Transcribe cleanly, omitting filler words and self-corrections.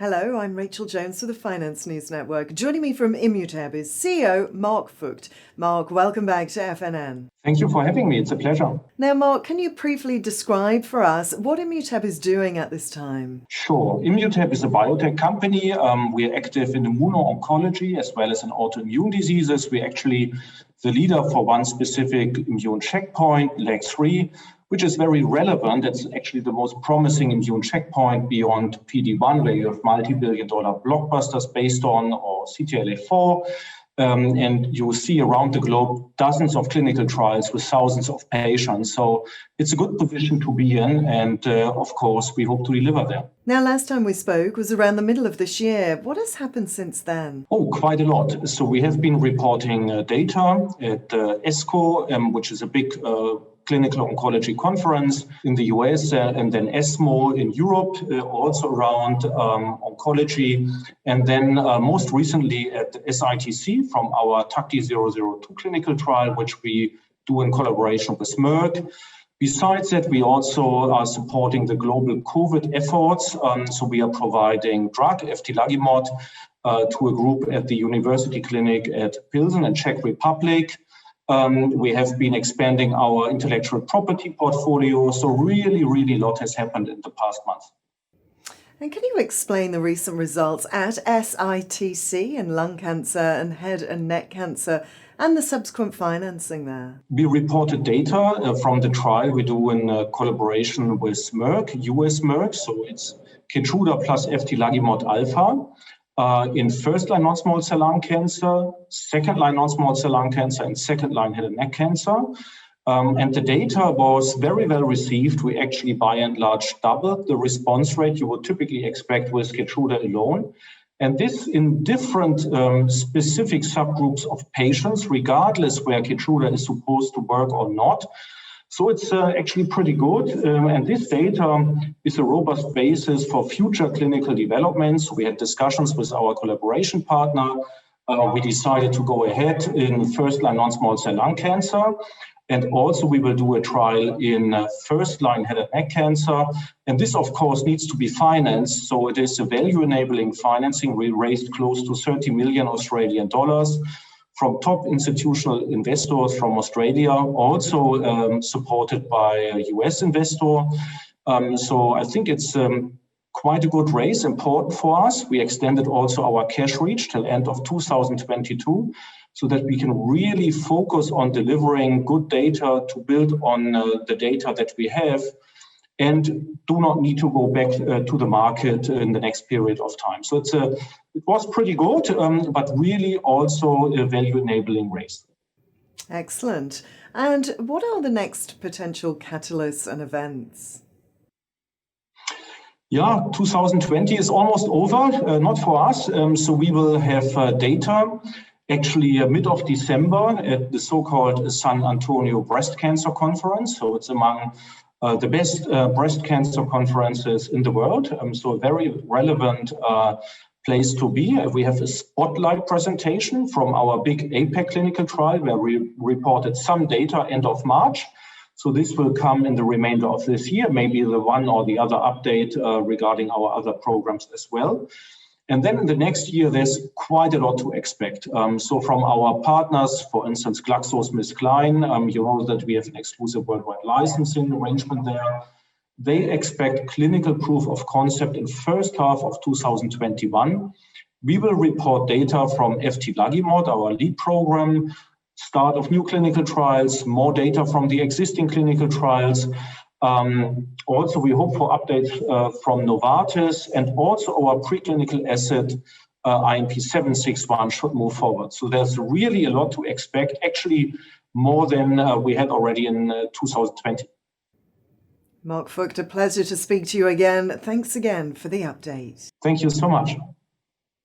Hello, I'm Rachel Jones for the Finance News Network. Joining me from Immutep is CEO Marc Voigt. Marc, welcome back to FNN. Thank you for having me. It's a pleasure. Now, Marc, can you briefly describe for us what Immutep is doing at this time? Sure. Immutep is a biotech company. We are active in immuno-oncology as well as in autoimmune diseases. We're actually the leader for one specific immune checkpoint, LAG-3, which is very relevant. It's actually the most promising immune checkpoint beyond PD-1, where you have multi-billion-dollar blockbusters based on, or CTLA-4. And you see around the globe dozens of clinical trials with thousands of patients. So it's a good position to be in. And of course, we hope to deliver there. Now, last time we spoke was around the middle of this year. What has happened since then? Oh, quite a lot. So we have been reporting data at ESCO, which is a big clinical oncology conference in the US, and then ESMO in Europe, also around oncology. And then most recently at SITC from our TACTI-002 clinical trial, which we do in collaboration with Merck. Besides that, we also are supporting the global COVID efforts. So we are providing drug, eftilagimod, to a group at the University Clinic at Pilsen in Czech Republic. We have been expanding our intellectual property portfolio. So really a lot has happened in the past month. And can you explain the recent results at SITC in lung cancer and head and neck cancer and the subsequent financing there? We reported data from the trial we do in collaboration with Merck, US Merck. So it's Keytruda plus eftilagimod alpha. In first-line non-small cell lung cancer, second-line non-small cell lung cancer, and second-line head and neck cancer. And the data was very well received. We actually, by and large, doubled the response rate you would typically expect with Keytruda alone. And this in different specific subgroups of patients, regardless where Keytruda is supposed to work or not. So it's actually pretty good. And this data is a robust basis for future clinical developments. We had discussions with our collaboration partner. We decided to go ahead in first-line non-small cell lung cancer. And also we will do a trial in first-line head and neck cancer. And this, of course, needs to be financed. So it is a value-enabling financing. We raised close to 30 million Australian dollars from top institutional investors from Australia, also supported by a US investor. So I think it's quite a good raise, important for us. We extended also our cash reach till end of 2022 so that we can really focus on delivering good data to build on the data that we have and do not need to go back to the market in the next period of time. So it was pretty good, but really also a value-enabling raise. Excellent. And what are the next potential catalysts and events? Yeah, 2020 is almost over, not for us. So we will have data actually mid of December at the so-called San Antonio Breast Cancer Conference. So it's among the best breast cancer conferences in the world. So a very relevant place to be. We have a spotlight presentation from our big APEC clinical trial where we reported some data end of March. So this will come in the remainder of this year, maybe the one or the other update regarding our other programs as well. And then in the next year, there's quite a lot to expect. So from our partners, for instance, GlaxoSmithKline, you know that we have an exclusive worldwide licensing arrangement there. They expect clinical proof of concept in first half of 2021. We will report data from eftilagimod, our lead program, start of new clinical trials, more data from the existing clinical trials. Also, we hope for updates from Novartis, and also our preclinical asset, IMP761, should move forward. So there's really a lot to expect, actually more than we had already in 2020. Marc Voigt, a pleasure to speak to you again. Thanks again for the update. Thank you so much.